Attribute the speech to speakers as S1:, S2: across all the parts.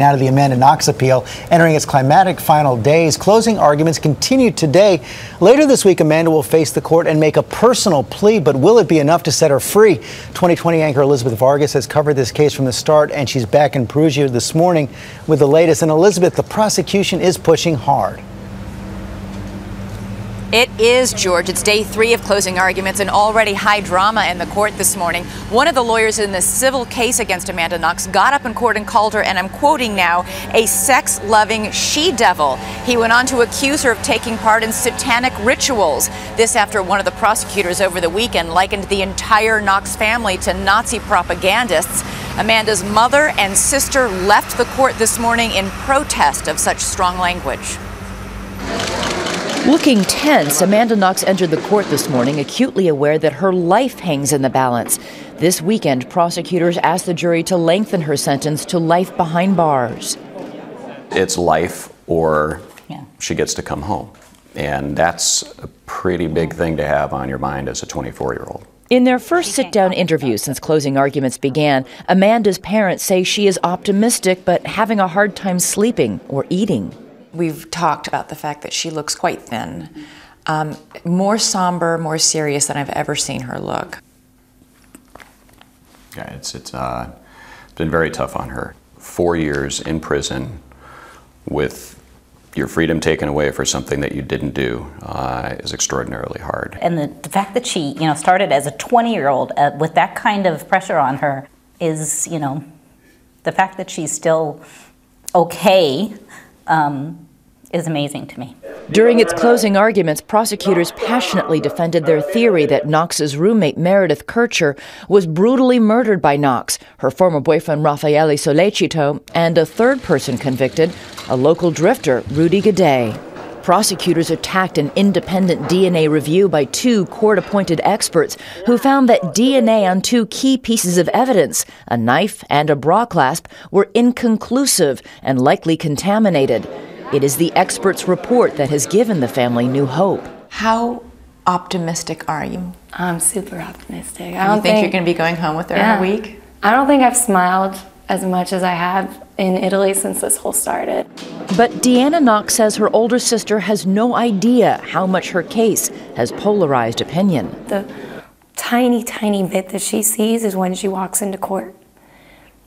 S1: Out of the Amanda Knox appeal, entering its climactic final days, closing arguments continue today. Later this week, Amanda will face the court and make a personal plea, but will it be enough to set her free? 2020 anchor Elizabeth Vargas has covered this case from the start, and she's back in Perugia this morning with the latest. And Elizabeth, the prosecution is pushing hard.
S2: It is, George. It's day 3 of closing arguments and already high drama in the court this morning. One of the lawyers in the civil case against Amanda Knox got up in court and called her, and I'm quoting now, a sex-loving she-devil. He went on to accuse her of taking part in satanic rituals. This after one of the prosecutors over the weekend likened the entire Knox family to Nazi propagandists. Amanda's mother and sister left the court this morning in protest of such strong language.
S3: Looking tense, Amanda Knox entered the court this morning acutely aware that her life hangs in the balance. This weekend, prosecutors asked the jury to lengthen her sentence to life behind bars.
S4: It's life or she gets to come home. And that's a pretty big thing to have on your mind as a 24-year-old.
S3: In their first sit-down interview since closing arguments began, Amanda's parents say she is optimistic but having a hard time sleeping or eating.
S2: We've talked about the fact that she looks quite thin, more somber, more serious than I've ever seen her look.
S4: Yeah, it's been very tough on her. 4 years in prison with your freedom taken away for something that you didn't do is extraordinarily hard.
S5: And the fact that she, started as a 20-year-old with that kind of pressure on her is, the fact that she's still okay is amazing to me.
S3: During its closing arguments, prosecutors passionately defended their theory that Knox's roommate, Meredith Kircher, was brutally murdered by Knox, her former boyfriend, Raffaele Sollecito, and a third person convicted, a local drifter, Rudy Gaudet. Prosecutors attacked an independent DNA review by 2 court-appointed experts who found that DNA on 2 key pieces of evidence, a knife and a bra clasp, were inconclusive and likely contaminated. It is the experts' report that has given the family new hope.
S2: How optimistic are you?
S6: I'm super optimistic.
S2: I don't think you're going to be going home with her in a week?
S6: I don't think I've smiled as much as I have in Italy since this whole started.
S3: But DEANNA Knox says her older sister has no idea how much her case has polarized opinion.
S6: The tiny, tiny bit that she sees is when she walks into court.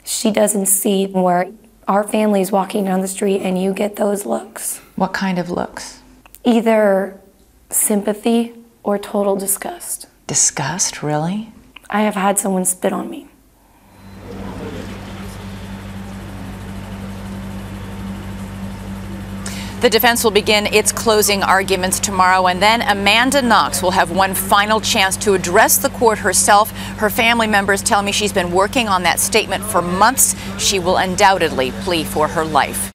S6: She doesn't see where our family's walking down the street and you get those looks.
S2: What kind of looks?
S6: Either sympathy or total disgust.
S2: Disgust, really?
S6: I have had someone spit on me.
S2: The defense will begin its closing arguments tomorrow, and then Amanda Knox will have one final chance to address the court herself. Her family members tell me she's been working on that statement for months. She will undoubtedly plea for her life.